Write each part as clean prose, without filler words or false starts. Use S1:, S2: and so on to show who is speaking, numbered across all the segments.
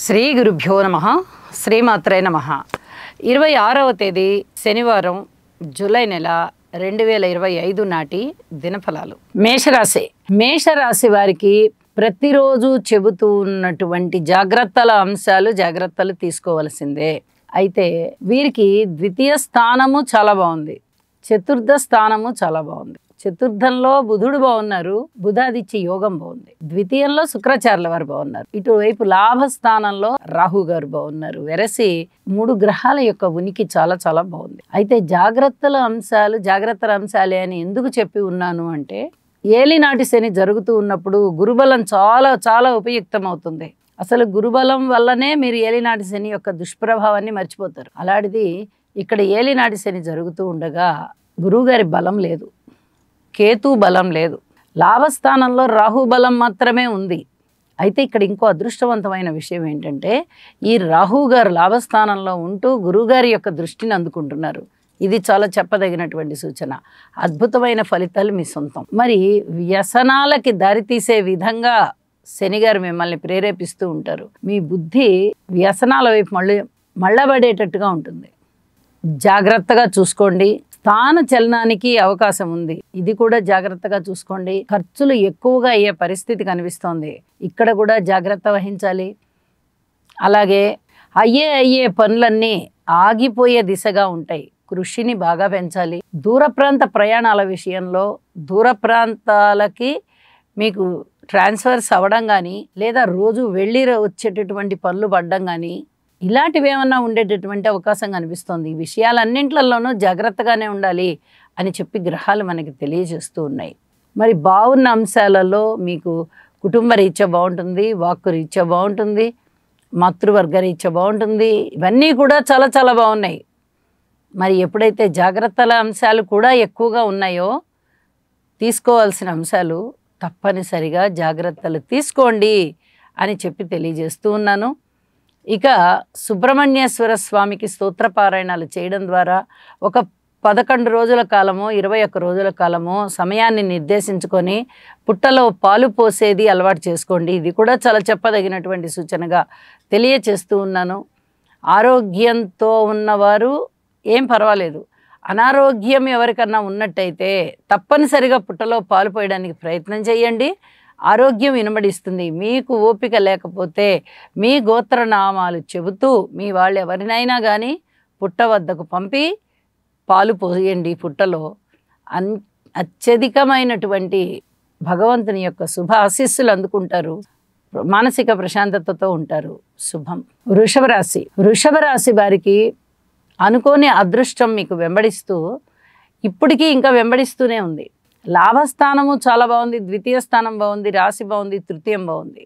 S1: శ్రీ గురుభ్యో నమః. శ్రీమాత్రే నమః. 26వ తేదీ శనివారం, జూలై నెల 2025 నాటి దినఫలాలు. మేషరాశి వారికి ప్రతిరోజు చెబుతూ ఉన్నటువంటి జాగ్రత్తలు తీసుకోవలసిందే. అయితే వీరికి ద్వితీయ స్థానము చాలా బాగుంది, చతుర్థ స్థానము చాలా బాగుంది. చతుర్థంలో బుధుడు బాగున్నారు, బుధాదిత్య యోగం బాగుంది. ద్వితీయంలో శుక్రాచార్యుల వారు బాగున్నారు. ఇటువైపు లాభస్థానంలో రాహు గారు బాగున్నారు. వెరసి 3 గ్రహాల యొక్క ఉనికి చాలా చాలా బాగుంది. అయితే జాగ్రత్తల అంశాలే అని ఎందుకు చెప్పి ఉన్నాను అంటే, ఏలినాటి శని జరుగుతూ ఉన్నప్పుడు గురుబలం చాలా చాలా ఉపయుక్తం అవుతుంది. అసలు గురుబలం వల్లనే మీరు ఏలినాటి శని యొక్క దుష్ప్రభావాన్ని మర్చిపోతారు. అలాంటిది ఇక్కడ ఏలినాటి శని జరుగుతూ ఉండగా గురువుగారి బలం లేదు, కేతు బలం లేదు, లాభస్థానంలో రాహు బలం మాత్రమే ఉంది. అయితే ఇక్కడ ఇంకో అదృష్టవంతమైన విషయం ఏంటంటే, ఈ రాహు గారు లాభస్థానంలో ఉంటూ గురువుగారి యొక్క దృష్టిని అందుకుంటున్నారు. ఇది చాలా చెప్పదగినటువంటి సూచన. అద్భుతమైన ఫలితాలు మీ సొంతం. మరి వ్యసనాలకి దారితీసే విధంగా శనిగారు మిమ్మల్ని ప్రేరేపిస్తూ ఉంటారు. మీ బుద్ధి వ్యసనాల వైపు మళ్ళబడేటట్టుగా ఉంటుంది. జాగ్రత్తగా చూసుకోండి. స్థాన చలనానికి అవకాశం ఉంది, ఇది కూడా జాగ్రత్తగా చూసుకోండి. ఖర్చులు ఎక్కువగా అయ్యే పరిస్థితి కనిపిస్తోంది, ఇక్కడ కూడా జాగ్రత్త వహించాలి. అలాగే అయ్యే పనులన్నీ ఆగిపోయే దిశగా ఉంటాయి, కృషిని బాగా పెంచాలి. దూర ప్రాంత ప్రయాణాల విషయంలో దూర ప్రాంతాలకి మీకు ట్రాన్స్ఫర్స్ అవ్వడం కానీ, లేదా రోజు వెళ్ళి వచ్చేటటువంటి పనులు పడడం కానీ, ఇలాంటివి ఏమన్నా ఉండేటటువంటి అవకాశం కనిపిస్తోంది. ఈ విషయాలన్నింటిలోనూ జాగ్రత్తగానే ఉండాలి అని చెప్పి గ్రహాలు మనకి తెలియజేస్తూ ఉన్నాయి. మరి బాగున్న అంశాలలో మీకు కుటుంబ రీత్యా బాగుంటుంది, వాక్కు రీత్యా బాగుంటుంది, మాతృవర్గ రీత్యా బాగుంటుంది. ఇవన్నీ కూడా చాలా చాలా బాగున్నాయి. మరి ఎప్పుడైతే జాగ్రత్తల అంశాలు కూడా ఎక్కువగా ఉన్నాయో, తీసుకోవాల్సిన అంశాలు తప్పనిసరిగా జాగ్రత్తలు తీసుకోండి అని చెప్పి తెలియజేస్తూ ఉన్నాను. ఇక సుబ్రహ్మణ్యేశ్వర స్వామికి స్తోత్రపారాయణాలు చేయడం ద్వారా ఒక 11 రోజుల కాలమో 21 రోజుల కాలమో సమయాన్ని నిర్దేశించుకొని పుట్టలో పాలు పోసేది అలవాటు చేసుకోండి. ఇది కూడా చాలా చెప్పదగినటువంటి సూచనగా తెలియచేస్తూ ఉన్నాను. ఆరోగ్యంతో ఉన్నవారు ఏం పర్వాలేదు, అనారోగ్యం ఎవరికన్నా ఉన్నట్టయితే తప్పనిసరిగా పుట్టలో పాలు పోయడానికి ప్రయత్నం చేయండి. ఆరోగ్యం ఇనుమడిస్తుంది. మీకు ఓపిక లేకపోతే మీ గోత్రనామాలు చెబుతూ మీ వాళ్ళు ఎవరినైనా కానీ పుట్ట వద్దకు పంపి పాలు పోయండి. పుట్టలో అత్యధికమైనటువంటి భగవంతుని యొక్క శుభ ఆశీస్సులు అందుకుంటారు, మానసిక ప్రశాంతతతో ఉంటారు. శుభం. వృషభ రాశి వారికి అనుకోని అదృష్టం మీకు వెంబడిస్తూ ఇప్పటికీ ఇంకా వెంబడిస్తూనే ఉంది. లాభస్థానము చాలా బాగుంది, ద్వితీయ స్థానం బాగుంది, రాశి బాగుంది, తృతీయం బాగుంది.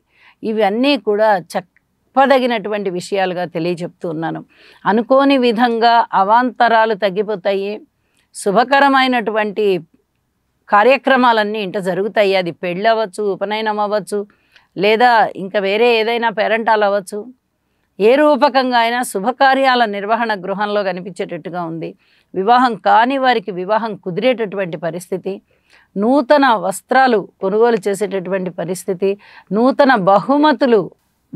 S1: ఇవన్నీ కూడా చెప్పదగినటువంటి విషయాలుగా తెలియచెప్తూ ఉన్నాను. అనుకోని విధంగా అవాంతరాలు తగ్గిపోతాయి. శుభకరమైనటువంటి కార్యక్రమాలన్నీ ఇంట జరుగుతాయి. అది పెళ్ళి అవ్వచ్చు, ఉపనయనం అవ్వచ్చు, లేదా ఇంకా వేరే ఏదైనా పేరెంటాలు అవ్వచ్చు. ఏ రూపకంగా అయినా శుభకార్యాల నిర్వహణ గృహంలో కనిపించేటట్టుగా ఉంది. వివాహం కాని వారికి వివాహం కుదిరేటటువంటి పరిస్థితి, నూతన వస్త్రాలు కొనుగోలు చేసేటటువంటి పరిస్థితి, నూతన బహుమతులు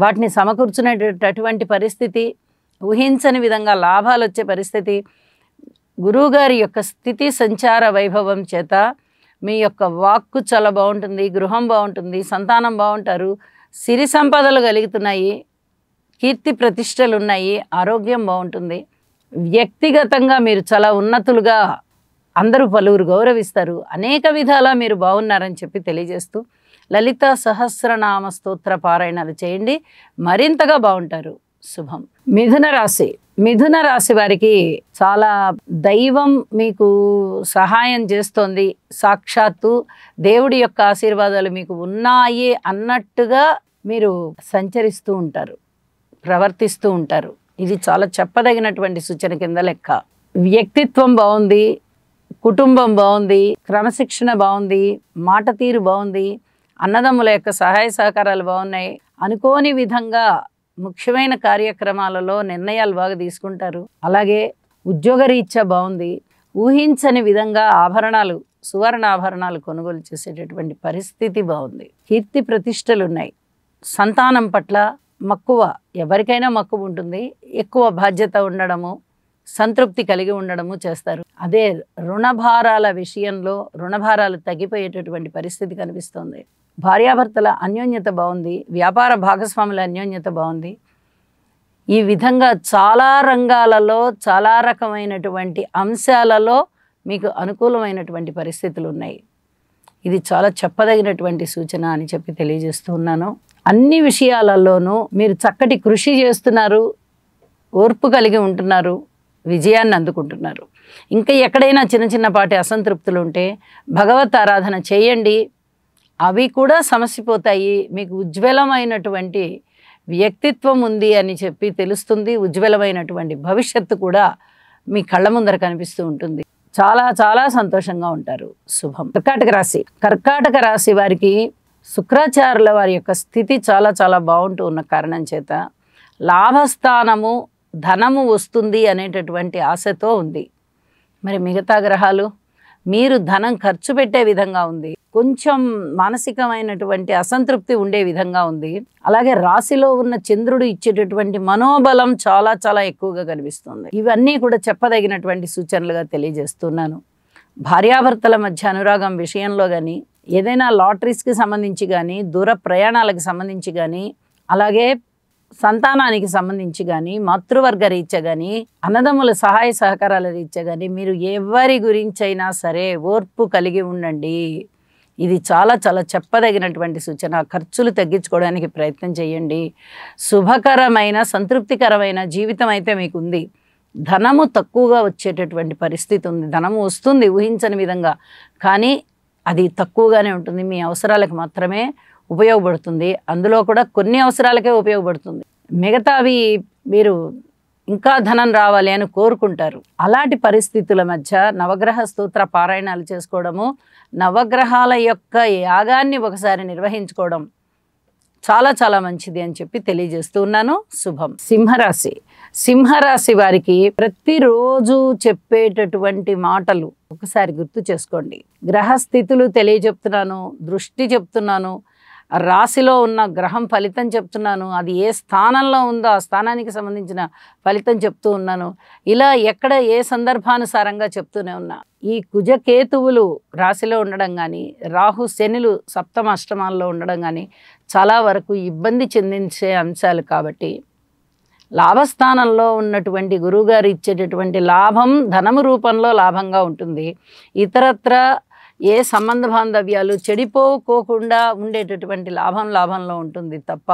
S1: వాటిని సమకూర్చునేటటువంటి పరిస్థితి, ఊహించని విధంగా లాభాలు వచ్చే పరిస్థితి, గురువుగారి యొక్క స్థితి సంచార వైభవం చేత మీ యొక్క వాక్కు చాలా బాగుంటుంది, గృహం బాగుంటుంది, సంతానం బాగుంటారు, సిరి సంపదలు కలుగుతున్నాయి, కీర్తి ప్రతిష్టలు ఉన్నాయి, ఆరోగ్యం బాగుంటుంది. వ్యక్తిగతంగా మీరు చాలా ఉన్నతులుగా అందరూ పలువురు గౌరవిస్తారు. అనేక విధాలా మీరు బాగున్నారని చెప్పి తెలియజేస్తూ లలిత సహస్రనామ స్తోత్ర పారాయణాలు చేయండి, మరింతగా బాగుంటారు. శుభం. మిథున రాశి వారికి చాలా దైవం మీకు సహాయం చేస్తోంది. సాక్షాత్తు దేవుడి యొక్క ఆశీర్వాదాలు మీకు ఉన్నాయి అన్నట్టుగా మీరు సంచరిస్తూ ఉంటారు, ప్రవర్తిస్తూ ఉంటారు. ఇది చాలా చెప్పదగినటువంటి సూచన కింద లెక్క. వ్యక్తిత్వం బాగుంది, కుటుంబం బాగుంది, క్రమశిక్షణ బాగుంది, మాట తీరు బాగుంది, అన్నదమ్ముల యొక్క సహాయ సహకారాలు బాగున్నాయి. అనుకోని విధంగా ముఖ్యమైన కార్యక్రమాలలో నిర్ణయాలు బాగా తీసుకుంటారు. అలాగే ఉద్యోగరీత్యా బాగుంది. ఊహించని విధంగా ఆభరణాలు, సువర్ణ ఆభరణాలు కొనుగోలు చేసేటటువంటి పరిస్థితి బాగుంది. కీర్తి ప్రతిష్టలు ఉన్నాయి. సంతానం పట్ల మక్కువ, ఎవరికైనా మక్కువ ఉంటుంది. ఎక్కువ బాధ్యత ఉండడము, సంతృప్తి కలిగి ఉండడము చేస్తారు. అదే రుణభారాల విషయంలో రుణభారాలు తగ్గిపోయేటటువంటి పరిస్థితి కనిపిస్తుంది. భార్యాభర్తల అన్యోన్యత బాగుంది. వ్యాపార భాగస్వాముల అన్యోన్యత బాగుంది. ఈ విధంగా చాలా రంగాలలో చాలా రకమైనటువంటి అంశాలలో మీకు అనుకూలమైనటువంటి పరిస్థితులు ఉన్నాయి. ఇది చాలా చెప్పదగినటువంటి సూచన అని చెప్పి తెలియజేస్తూ ఉన్నాను. అన్ని విషయాలలోనూ మీరు చక్కటి కృషి చేస్తున్నారు, ఓర్పు కలిగి ఉంటున్నారు, విజయాన్ని అందుకుంటున్నారు. ఇంకా ఎక్కడైనా చిన్నపాటి అసంతృప్తులు ఉంటే భగవత్ ఆరాధన చేయండి, అవి కూడా సమసిపోతాయి. మీకు ఉజ్వలమైనటువంటి వ్యక్తిత్వం ఉంది అని చెప్పి తెలుస్తుంది. ఉజ్వలమైనటువంటి భవిష్యత్తు కూడా మీ కళ్ళ ముందర కనిపిస్తూ ఉంటుంది. చాలా చాలా సంతోషంగా ఉంటారు. శుభం. కర్కాటక రాశి వారికి శుక్రాచార్యుల వారి యొక్క స్థితి చాలా చాలా బాగుంటూ ఉన్న కారణం చేత లాభస్థానము, ధనము వస్తుంది అనేటటువంటి ఆశతో ఉంది. మరి మిగతా గ్రహాలు మీరు ధనం ఖర్చు పెట్టే విధంగా ఉంది. కొంచెం మానసికమైనటువంటి అసంతృప్తి ఉండే విధంగా ఉంది. అలాగే రాశిలో ఉన్న చంద్రుడు ఇచ్చేటటువంటి మనోబలం చాలా చాలా ఎక్కువగా కనిపిస్తుంది. ఇవన్నీ కూడా చెప్పదగినటువంటి సూచనలుగా తెలియజేస్తున్నాను. భార్యాభర్తల మధ్య అనురాగం విషయంలో కానీ, ఏదైనా లాటరీస్కి సంబంధించి కానీ, దూర ప్రయాణాలకు సంబంధించి కానీ, అలాగే సంతానానికి సంబంధించి కానీ, మాతృవర్గ రీత్యా కానీ, అన్నదమ్ముల సహాయ సహకారాల రీత్యా కానీ మీరు ఎవరి గురించైనా సరే ఓర్పు కలిగి ఉండండి. ఇది చాలా చాలా చెప్పదగినటువంటి సూచన. ఖర్చులు తగ్గించుకోవడానికి ప్రయత్నం చేయండి. శుభకరమైన సంతృప్తికరమైన జీవితం అయితే మీకు ఉంది. ధనము తక్కువగా వచ్చేటటువంటి పరిస్థితి ఉంది. ధనము వస్తుంది ఊహించని విధంగా, కానీ అది తక్కువగానే ఉంటుంది. మీ అవసరాలకు మాత్రమే ఉపయోగపడుతుంది. అందులో కూడా కొన్ని అవసరాలకే ఉపయోగపడుతుంది. మిగతావి మీరు ఇంకా ధనం రావాలి అని కోరుకుంటారు. అలాంటి పరిస్థితుల మధ్య నవగ్రహ స్తోత్ర పారాయణాలు చేసుకోవడము, నవగ్రహాల యొక్క యాగాన్ని ఒకసారి నిర్వహించుకోవడం చాలా చాలా మంచిది అని చెప్పి తెలియజేస్తూ ఉన్నాను. శుభం. సింహరాశి వారికి ప్రతిరోజు చెప్పేటటువంటి మాటలు ఒకసారి గుర్తు చేసుకోండి. గ్రహస్థితులు తెలియజెప్తున్నాను, దృష్టి చెప్తున్నాను, రాశిలో ఉన్న గ్రహం ఫలితం చెప్తున్నాను, అది ఏ స్థానంలో ఉందో ఆ స్థానానికి సంబంధించిన ఫలితం చెప్తూ ఉన్నాను. ఇలా ఎక్కడ ఏ సందర్భానుసారంగా చెప్తూనే ఉన్నా. ఈ కుజకేతువులు రాశిలో ఉండడం కానీ, రాహు శనులు సప్తమ అష్టమాల్లో ఉండడం కానీ చాలా వరకు ఇబ్బంది చెందించే అంశాలు. కాబట్టి లాభస్థానంలో ఉన్నటువంటి గురువుగారు ఇచ్చేటటువంటి లాభం ధనము రూపంలో లాభంగా ఉంటుంది. ఇతరత్ర ఏ సంబంధ బాంధవ్యాలు చెడిపోకోకుండా ఉండేటటువంటి లాభంలో ఉంటుంది తప్ప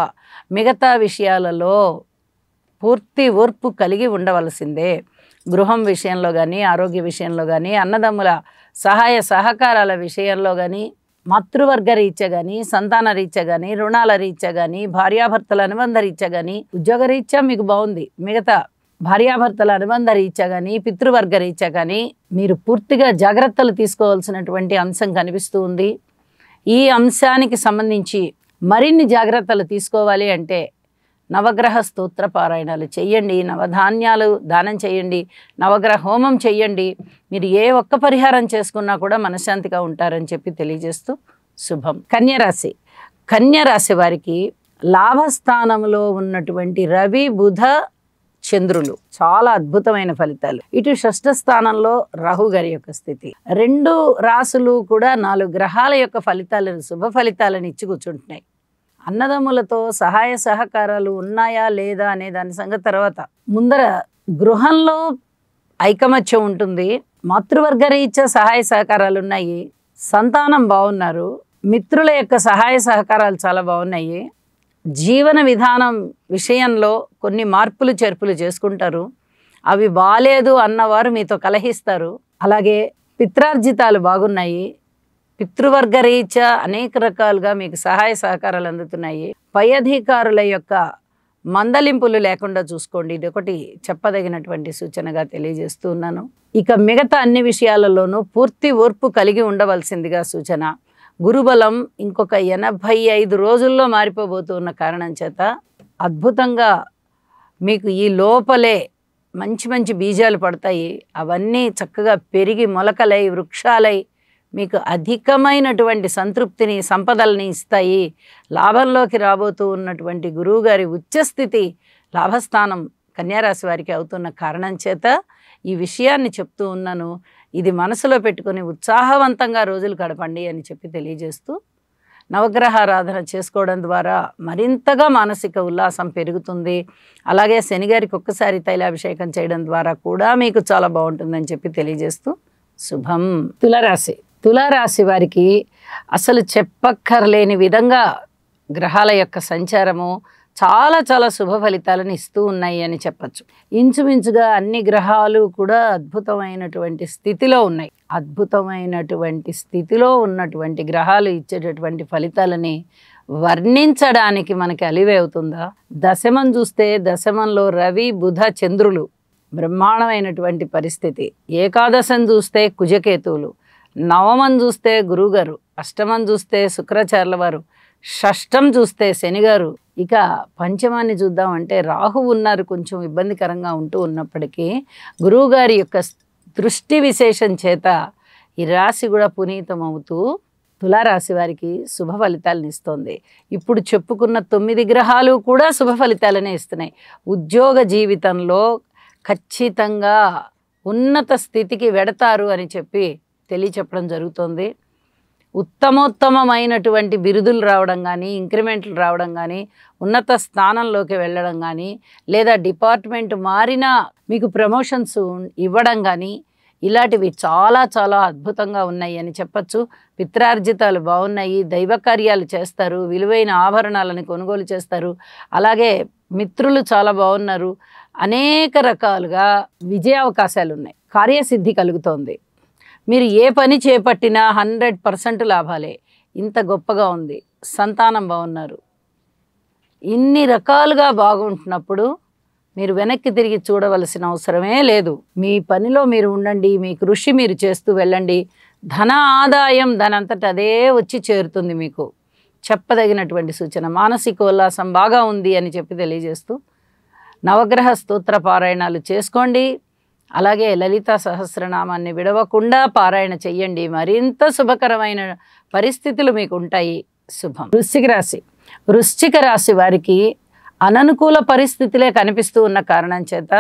S1: మిగతా విషయాలలో పూర్తి ఓర్పు కలిగి ఉండవలసిందే. గృహం విషయంలో కానీ, ఆరోగ్య విషయంలో కానీ, అన్నదమ్ముల సహాయ సహకారాల విషయంలో కానీ, మాతృవర్గ రీత్యా కానీ, సంతాన రీత్యా కానీ, రుణాల రీత్యా కానీ, భార్యాభర్తల అనుబంధ రీత్యా కానీ, ఉద్యోగ రీత్యా మీకు బాగుంది. మిగతా భార్యాభర్తల అనుబంధ రీత్యా కానీ, పితృవర్గ రీత్యా కానీ మీరు పూర్తిగా జాగ్రత్తలు తీసుకోవాల్సినటువంటి అంశం కనిపిస్తూ ఉంది. ఈ అంశానికి సంబంధించి మరిన్ని జాగ్రత్తలు తీసుకోవాలి అంటే నవగ్రహ స్తోత్ర పారాయణాలు చేయండి, నవధాన్యాలు దానం చేయండి, నవగ్రహ హోమం చేయండి. మీరు ఏ ఒక్క పరిహారం చేసుకున్నా కూడా మనశ్శాంతిగా ఉంటారని చెప్పి తెలియజేస్తూ శుభం. కన్యరాశి వారికి లాభస్థానంలో ఉన్నటువంటి రవి, బుధ, చంద్రులు చాలా అద్భుతమైన ఫలితాలు. ఇటు షష్ఠ స్థానంలో రాహు గారి యొక్క స్థితి. రెండు రాసులు కూడా 4 గ్రహాల యొక్క ఫలితాలను, శుభ ఫలితాలను ఇచ్చి కూర్చుంటున్నాయి. అన్నదమ్ములతో సహాయ సహకారాలు ఉన్నాయా లేదా అనే దాని సంగతి తర్వాత, ముందర గృహంలో ఐకమత్యం ఉంటుంది, మాతృవర్గ రీత్యా సహాయ సహకారాలు ఉన్నాయి, సంతానం బాగున్నారు, మిత్రుల యొక్క సహాయ సహకారాలు చాలా బాగున్నాయి. జీవన విధానం విషయంలో కొన్ని మార్పులు చేర్పులు చేసుకుంటారు. అవి బాలేదు అన్నవారు మీతో కలహిస్తారు. అలాగే పిత్రార్జితాలు బాగున్నాయి. పితృవర్గ రీత్యా అనేక రకాలుగా మీకు సహాయ సహకారాలు అందుతున్నాయి. పై అధికారుల యొక్క మందలింపులు లేకుండా చూసుకోండి. ఇది ఒకటి చెప్పదగినటువంటి సూచనగా తెలియజేస్తూ ఉన్నాను. ఇక మిగతా అన్ని విషయాలలోనూ పూర్తి ఓర్పు కలిగి ఉండవలసిందిగా సూచన. గురుబలం ఇంకొక 85 రోజుల్లో మారిపోబోతున్న కారణం చేత అద్భుతంగా మీకు ఈ లోపలే మంచి మంచి బీజాలు పడతాయి. అవన్నీ చక్కగా పెరిగి మొలకలై వృక్షాలై మీకు అధికమైనటువంటి సంతృప్తిని, సంపదల్ని ఇస్తాయి. లాభంలోకి రాబోతూ ఉన్నటువంటి గురువుగారి ఉచ్చస్థితి లాభస్థానం కన్యారాశి వారికి అవుతున్న కారణం చేత ఈ విషయాన్ని చెప్తూ ఉన్నాను. ఇది మనసులో పెట్టుకొని ఉత్సాహవంతంగా రోజులు గడపండి అని చెప్పి తెలియజేస్తూ, నవగ్రహారాధన చేసుకోవడం ద్వారా మరింతగా మానసిక ఉల్లాసం పెరుగుతుంది. అలాగే శనిగారికి ఒక్కసారి తైలాభిషేకం చేయడం ద్వారా కూడా మీకు చాలా బాగుంటుందని చెప్పి తెలియజేస్తూ శుభం. తులారాశి వారికి అసలు చెప్పక్కర్లేని విధంగా గ్రహాల యొక్క సంచారము చాలా చాలా శుభ ఫలితాలను ఇస్తూ ఉన్నాయి అని చెప్పచ్చు. ఇంచుమించుగా అన్ని గ్రహాలు కూడా అద్భుతమైనటువంటి స్థితిలో ఉన్నాయి. అద్భుతమైనటువంటి స్థితిలో ఉన్నటువంటి గ్రహాలు ఇచ్చేటటువంటి ఫలితాలని వర్ణించడానికి మనకి అలివే అవుతుందా? దశమం చూస్తే దశమంలో రవి, బుధ, చంద్రులు బ్రహ్మాండమైనటువంటి పరిస్థితి. ఏకాదశం చూస్తే కుజకేతువులు, నవమం చూస్తే గురువుగారు, అష్టమం చూస్తే శుక్రాచార్యుల వారు, షష్టం చూస్తే శనిగారు. ఇక పంచమాన్ని చూద్దామంటే రాహు ఉన్నారు, కొంచెం ఇబ్బందికరంగా ఉంటూ ఉన్నప్పటికీ గురువుగారి యొక్క దృష్టి విశేషం చేత ఈ రాశి కూడా పునీతం అవుతూ తులారాశి వారికి శుభ ఫలితాలను ఇస్తుంది. ఇప్పుడు చెప్పుకున్న 9 గ్రహాలు కూడా శుభ ఫలితాలనే ఇస్తున్నాయి. ఉద్యోగ జీవితంలో ఖచ్చితంగా ఉన్నత స్థితికి వెడతారు అని చెప్పి తెలియచెప్పడం జరుగుతుంది. ఉత్తమోత్తమమైనటువంటి బిరుదులు రావడం కానీ, ఇంక్రిమెంట్లు రావడం కానీ, ఉన్నత స్థానంలోకి వెళ్ళడం కానీ, లేదా డిపార్ట్మెంట్ మారినా మీకు ప్రమోషన్స్ ఇవ్వడం కానీ, ఇలాంటివి చాలా చాలా అద్భుతంగా ఉన్నాయి అని చెప్పచ్చు. పిత్రార్జితాలు బాగున్నాయి, దైవ కార్యాలు చేస్తారు, విలువైన ఆభరణాలను కొనుగోలు చేస్తారు. అలాగే మిత్రులు చాలా బాగున్నారు. అనేక రకాలుగా విజయావకాశాలు ఉన్నాయి. కార్యసిద్ధి కలుగుతోంది. మీరు ఏ పని చేపట్టినా 100% లాభాలే. ఇంత గొప్పగా ఉంది. సంతానం బాగున్నారు. ఇన్ని రకాలుగా బాగుంటున్నప్పుడు మీరు వెనక్కి తిరిగి చూడవలసిన అవసరమే లేదు. మీ పనిలో మీరు ఉండండి, మీ కృషి మీరు చేస్తూ వెళ్ళండి. ధన ఆదాయం దానంతట అదే వచ్చి చేరుతుంది. మీకు చెప్పదగినటువంటి సూచన. మానసిక ఉల్లాసం బాగా ఉంది అని చెప్పి తెలియజేస్తూ నవగ్రహ స్తోత్ర పారాయణాలు చేసుకోండి. అలాగే లలితా సహస్రనామాన్ని విడవకుండా పారాయణ చెయ్యండి. మరింత శుభకరమైన పరిస్థితులు మీకు ఉంటాయి. శుభం. వృశ్చిక రాశి వారికి అననుకూల పరిస్థితులే కనిపిస్తూ ఉన్న కారణం చేత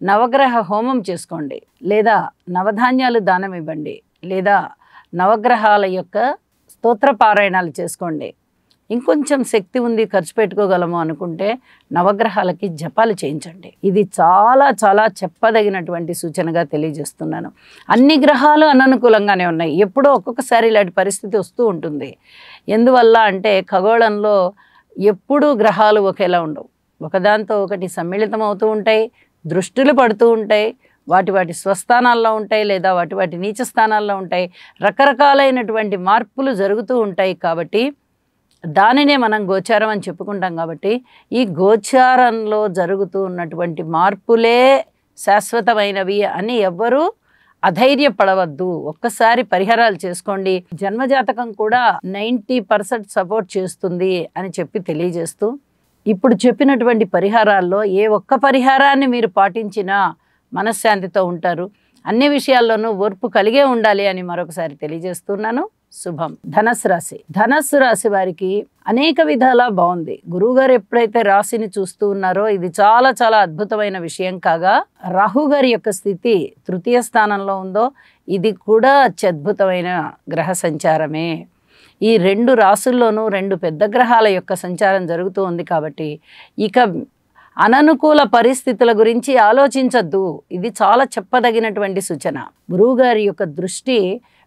S1: నవగ్రహ హోమం చేసుకోండి, లేదా నవధాన్యాలు దానం ఇవ్వండి, లేదా నవగ్రహాల యొక్క స్తోత్ర పారాయణాలు చేసుకోండి. ఇంకొంచెం శక్తి ఉంది, ఖర్చు పెట్టుకోగలము అనుకుంటే నవగ్రహాలకి జపాలు చేయించండి. ఇది చాలా చాలా చెప్పదగినటువంటి సూచనగా తెలియజేస్తున్నాను. అన్ని గ్రహాలు అననుకూలంగానే ఉన్నాయి. ఎప్పుడో ఒక్కొక్కసారి ఇలాంటి పరిస్థితి వస్తూ ఉంటుంది. ఎందువల్ల అంటే ఖగోళంలో ఎప్పుడూ గ్రహాలు ఒకేలా ఉండవు. ఒకదాంతో ఒకటి సమ్మిళితం అవుతూ ఉంటాయి, దృష్టిలు పడుతూ ఉంటాయి, వాటి స్వస్థానాల్లో ఉంటాయి, లేదా వాటి నీచ స్థానాల్లో ఉంటాయి. రకరకాలైనటువంటి మార్పులు జరుగుతూ ఉంటాయి. కాబట్టి దానినే మనం గోచారం అని చెప్పుకుంటాం. కాబట్టి ఈ గోచారంలో జరుగుతూ ఉన్నటువంటి మార్పులే శాశ్వతమైనవి అని ఎవ్వరూ అధైర్యపడవద్దు. ఒక్కసారి పరిహారాలు చేసుకోండి. జన్మజాతకం కూడా 90% సపోర్ట్ చేస్తుంది అని చెప్పి తెలియజేస్తూ, ఇప్పుడు చెప్పినటువంటి పరిహారాల్లో ఏ ఒక్క పరిహారాన్ని మీరు పాటించినా మనశ్శాంతితో ఉంటారు. అన్ని విషయాల్లోనూ ఓర్పు కలిగే ఉండాలి అని మరొకసారి తెలియజేస్తున్నాను. శుభం. ధనస్సు రాశి వారికి అనేక విధాలా బాగుంది. గురువుగారు ఎప్పుడైతే రాశిని చూస్తూ ఉన్నారో ఇది చాలా చాలా అద్భుతమైన విషయం. కాగా రాహు గారి యొక్క స్థితి తృతీయ స్థానంలో ఉందో ఇది కూడా అత్యద్భుతమైన గ్రహ సంచారమే. ఈ 2 రాసుల్లోనూ 2 పెద్ద గ్రహాల యొక్క సంచారం జరుగుతూ ఉంది. కాబట్టి ఇక అననుకూల పరిస్థితుల గురించి ఆలోచించద్దు. ఇది చాలా చెప్పదగినటువంటి సూచన. గురువుగారి యొక్క దృష్టి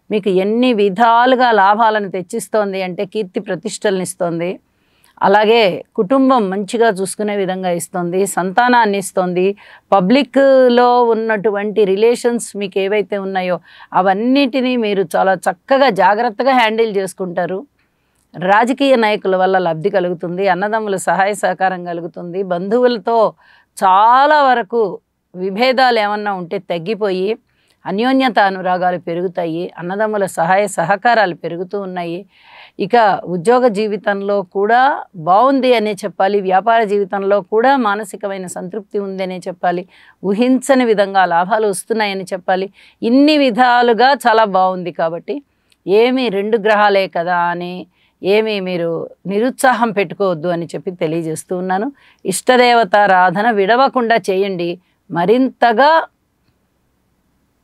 S1: మీకు ఎన్ని విధాలుగా లాభాలను తెచ్చిస్తోంది అంటే కీర్తి ప్రతిష్టలను ఇస్తుంది. అలాగే కుటుంబం మంచిగా చూసుకునే విధంగా ఇస్తుంది, సంతానాన్ని ఇస్తుంది. పబ్లిక్లో ఉన్నటువంటి రిలేషన్స్ మీకు ఏవైతే ఉన్నాయో అవన్నిటినీ మీరు చాలా చక్కగా జాగ్రత్తగా హ్యాండిల్ చేసుకుంటారు. రాజకీయ నాయకుల వల్ల లబ్ధి కలుగుతుంది, అన్నదమ్ముల సహాయ సహకారం కలుగుతుంది. బంధువులతో చాలా వరకు విభేదాలు ఏమన్నా ఉంటే తగ్గిపోయి అన్యోన్యత అనురాగాలు పెరుగుతాయి. అన్నదమ్ముల సహాయ సహకారాలు పెరుగుతూ ఉన్నాయి. ఇక ఉద్యోగ జీవితంలో కూడా బాగుంది అనే చెప్పాలి. వ్యాపార జీవితంలో కూడా మానసికమైన సంతృప్తి ఉంది అనే చెప్పాలి. ఊహించని విధంగా లాభాలు వస్తున్నాయని చెప్పాలి. ఇన్ని విధాలుగా చాలా బాగుంది. కాబట్టి ఏమి 2 గ్రహాలే కదా అని ఏమి మీరు నిరుత్సాహం పెట్టుకోవద్దు అని చెప్పి తెలియజేస్తూ ఉన్నాను. ఇష్టదేవతారాధన విడవకుండా చేయండి. మరింతగా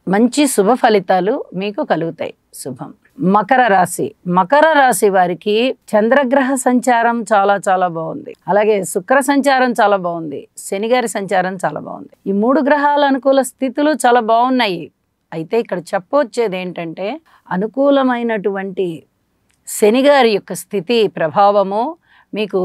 S1: మంచి శుభ ఫలితాలు మీకు కలుగుతాయి. శుభం. మకర రాశి. మకర రాశి వారికి చంద్రగ్రహ సంచారం చాలా చాలా బాగుంది. అలాగే శుక్ర సంచారం చాలా బాగుంది. శని గారి సంచారం చాలా బాగుంది. ఈ 3 గ్రహాల అనుకూల స్థితులు చాలా బాగున్నాయి. అయితే ఇక్కడ చెప్పొచ్చేది ఏంటంటే అనుకూలమైనటువంటి శని గారి యొక్క స్థితి ప్రభావము మీకు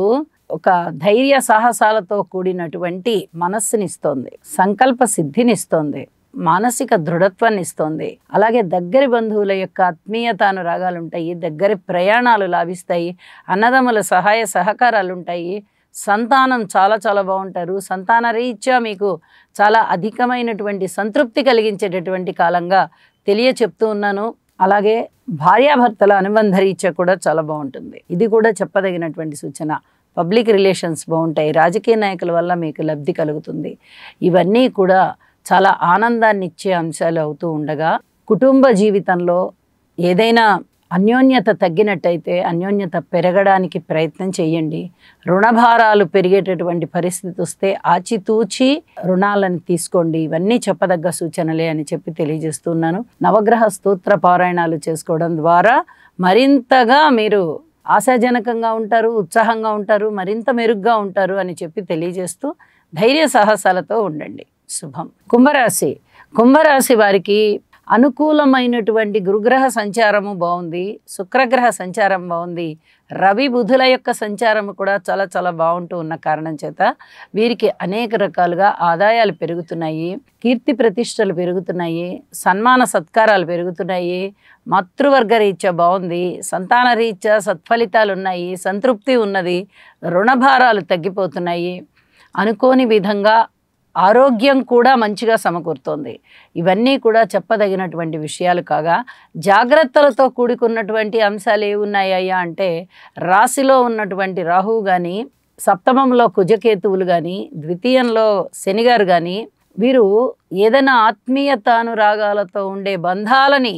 S1: ఒక ధైర్య సాహసాలతో కూడినటువంటి మనస్సునిస్తోంది, సంకల్ప సిద్ధినిస్తోంది, మానసిక దృఢత్వాన్ని ఇస్తోంది. అలాగే దగ్గరి బంధువుల యొక్క ఆత్మీయత అనురాగాలు ఉంటాయి, దగ్గరి ప్రయాణాలు లాభిస్తాయి, అన్నదమ్ముల సహాయ సహకారాలు ఉంటాయి, సంతానం చాలా చాలా బాగుంటారు. సంతాన రీత్యా మీకు చాలా అధికమైనటువంటి సంతృప్తి కలిగించేటటువంటి కాలంగా చెప్తూ ఉన్నాను. అలాగే భార్యాభర్తల అనుబంధ రీత్యా కూడా చాలా బాగుంటుంది. ఇది కూడా చెప్పదగినటువంటి సూచన. పబ్లిక్ రిలేషన్స్ బాగుంటాయి. రాజకీయ నాయకుల వల్ల మీకు లబ్ధి కలుగుతుంది. ఇవన్నీ కూడా చాలా ఆనందాన్ని ఇచ్చే అంశాలు అవుతూ ఉండగా కుటుంబ జీవితంలో ఏదైనా అన్యోన్యత తగ్గినట్టయితే అన్యోన్యత పెరగడానికి ప్రయత్నం చేయండి. రుణభారాలు పెరిగేటటువంటి పరిస్థితి వస్తే ఆచితూచి రుణాలను తీసుకోండి. ఇవన్నీ చెప్పదగ్గ సూచనలే అని చెప్పి తెలియజేస్తున్నాను. నవగ్రహ స్తోత్ర పారాయణాలు చేసుకోవడం ద్వారా మరింతగా మీరు ఆశాజనకంగా ఉంటారు, ఉత్సాహంగా ఉంటారు, మరింత మెరుగ్గా ఉంటారు అని చెప్పి తెలియజేస్తూ ధైర్య సాహసాలతో ఉండండి. శుభం. కుంభరాశి. కుంభరాశి వారికి అనుకూలమైనటువంటి గురుగ్రహ సంచారము బాగుంది, శుక్రగ్రహ సంచారం బాగుంది, రవి బుధుల యొక్క సంచారము కూడా చాలా చాలా బాగుంటూ ఉన్న కారణం చేత వీరికి అనేక రకాలుగా ఆదాయాలు పెరుగుతున్నాయి, కీర్తి ప్రతిష్టలు పెరుగుతున్నాయి, సన్మాన సత్కారాలు పెరుగుతున్నాయి, మాతృవర్గ రీత్యా బాగుంది, సంతాన రీత్యా సత్ఫలితాలు ఉన్నాయి, సంతృప్తి ఉన్నది, రుణభారాలు తగ్గిపోతున్నాయి, అనుకోని విధంగా ఆరోగ్యం కూడా మంచిగా సమకూరుతోంది. ఇవన్నీ కూడా చెప్పదగినటువంటి విషయాలు కాగా జాగ్రత్తలతో కూడుకున్నటువంటి అంశాలు ఏమున్నాయ్యా అంటే రాశిలో ఉన్నటువంటి రాహువు కానీ, సప్తమంలో కుజకేతువులు కానీ, ద్వితీయంలో శనిగారు కానీ వీరు ఏదైనా ఆత్మీయత అనురాగాలతో ఉండే బంధాలని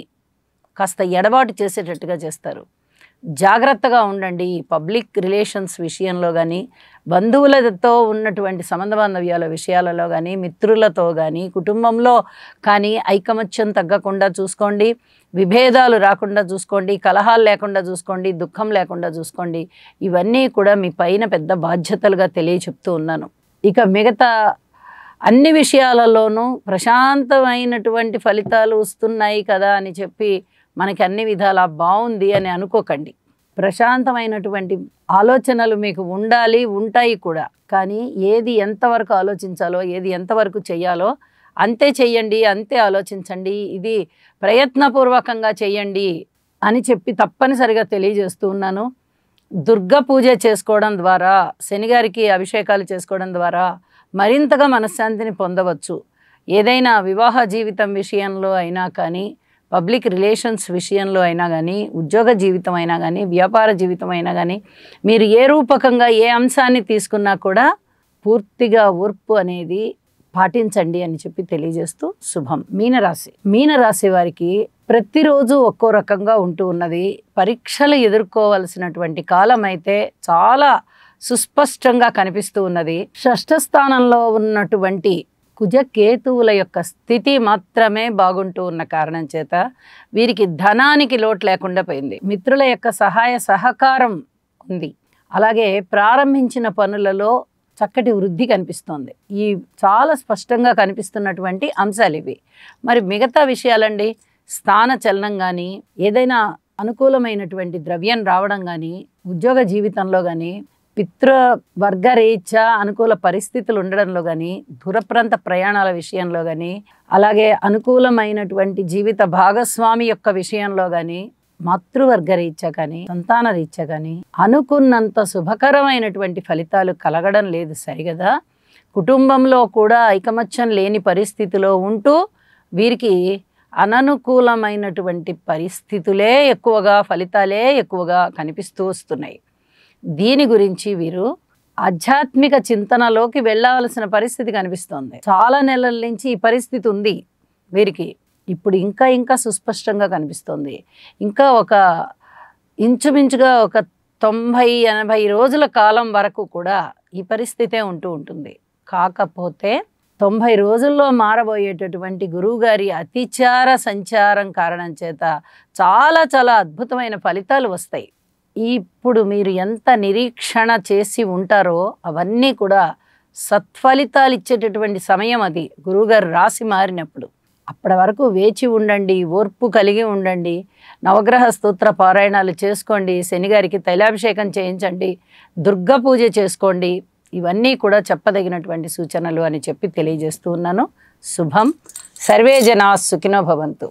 S1: కాస్త ఎడబాటు చేసేటట్టుగా చేస్తారు. జాగ్రత్తగా ఉండండి. పబ్లిక్ రిలేషన్స్ విషయంలో కానీ, బంధువులతో ఉన్నటువంటి సంబంధ బాంధవ్యాల విషయాలలో కానీ, మిత్రులతో కానీ, కుటుంబంలో కానీ ఐకమత్యం తగ్గకుండా చూసుకోండి, విభేదాలు రాకుండా చూసుకోండి, కలహాలు లేకుండా చూసుకోండి, దుఃఖం లేకుండా చూసుకోండి. ఇవన్నీ కూడా మీ పైన పెద్ద బాధ్యతలుగా చెప్తూ ఉన్నాను. ఇక మిగతా అన్ని విషయాలలోనూ ప్రశాంతమైనటువంటి ఫలితాలు వస్తున్నాయి కదా అని చెప్పి మనకి అన్ని విధాలా బాగుంది అని అనుకోకండి. ప్రశాంతమైనటువంటి ఆలోచనలు మీకు ఉండాలి, ఉంటాయి కూడా. కానీ ఏది ఎంతవరకు ఆలోచించాలో, ఏది ఎంతవరకు చేయాలో అంతే చెయ్యండి, అంతే ఆలోచించండి, ఇది ప్రయత్నపూర్వకంగా చెయ్యండి అని చెప్పి తప్పనిసరిగా తెలియజేస్తూ ఉన్నాను. దుర్గ పూజ చేసుకోవడం ద్వారా, శనిగారికి అభిషేకాలు చేసుకోవడం ద్వారా మరింతగా మనశ్శాంతిని పొందవచ్చు. ఏదైనా వివాహ జీవితం విషయంలో అయినా కానీ, పబ్లిక్ రిలేషన్స్ విషయంలో అయినా కానీ, ఉద్యోగ జీవితం అయినా కానీ, వ్యాపార జీవితం అయినా కానీ మీరు ఏ రూపకంగా ఏ అంశాన్ని తీసుకున్నా కూడా పూర్తిగా ఓర్పు అనేది పాటించండి అని చెప్పి తెలియజేస్తూ శుభం. మీనరాశి. మీనరాశి వారికి ప్రతిరోజు ఒక్కో రకంగా ఉంటూ ఉన్నది. పరీక్షలు ఎదుర్కోవాల్సినటువంటి కాలం అయితే చాలా సుస్పష్టంగా కనిపిస్తూ ఉన్నది. షష్ఠ స్థానంలో ఉన్నటువంటి కుజకేతువుల యొక్క స్థితి మాత్రమే బాగుంటూ ఉన్న కారణం చేత వీరికి ధనానికి లోటు లేకుండా పోయింది. మిత్రుల యొక్క సహాయ సహకారం ఉంది. అలాగే ప్రారంభించిన పనులలో చక్కటి వృద్ధి కనిపిస్తోంది. ఈ చాలా స్పష్టంగా కనిపిస్తున్నటువంటి అంశాలు ఇవి. మరి మిగతా విషయాలండి, స్థాన చలనం కానీ, ఏదైనా అనుకూలమైనటువంటి ద్రవ్యం రావడం కానీ, ఉద్యోగ జీవితంలో కానీ, పితృవర్గ రీత్యా అనుకూల పరిస్థితులు ఉండడంలో కానీ, దూరప్రాంత ప్రయాణాల విషయంలో కానీ, అలాగే అనుకూలమైనటువంటి జీవిత భాగస్వామి యొక్క విషయంలో కానీ, మాతృవర్గ రీత్యా కానీ, సంతాన రీత్యా కానీ అనుకున్నంత శుభకరమైనటువంటి ఫలితాలు కలగడం లేదు. సరిగదా. కుటుంబంలో కూడా ఐకమత్యం లేని పరిస్థితిలో ఉంటూ వీరికి అననుకూలమైనటువంటి పరిస్థితులే ఎక్కువగా, ఫలితాలే ఎక్కువగా కనిపిస్తూ వస్తున్నాయి. దీని గురించి వీరు ఆధ్యాత్మిక చింతనలోకి వెళ్ళవలసిన పరిస్థితి కనిపిస్తోంది. చాలా నెలల నుంచి ఈ పరిస్థితి ఉంది వీరికి. ఇప్పుడు ఇంకా ఇంకా సుస్పష్టంగా కనిపిస్తుంది. ఇంకా ఒక ఇంచుమించుగా ఒక 90-80 రోజుల కాలం వరకు కూడా ఈ పరిస్థితే ఉంటూ ఉంటుంది. కాకపోతే 90 రోజుల్లో మారబోయేటటువంటి గురువుగారి అతిచార సంచారం కారణం చేత చాలా చాలా అద్భుతమైన ఫలితాలు వస్తాయి. ఇప్పుడు మీరు ఎంత నిరీక్షణ చేసి ఉంటారో అవన్నీ కూడా సత్ఫలితాలు ఇచ్చేటటువంటి సమయం అది, గురువుగారు రాశి మారినప్పుడు. అప్పటి వరకు వేచి ఉండండి, ఓర్పు కలిగి ఉండండి, నవగ్రహ స్తోత్ర పారాయణాలు చేసుకోండి, శనిగారికి తైలాభిషేకం చేయించండి, దుర్గా పూజ చేసుకోండి. ఇవన్నీ కూడా చెప్పదగినటువంటి సూచనలు అని చెప్పి తెలియజేస్తూ ఉన్నాను. శుభం. సర్వే జనా సుఖినో భవంతు.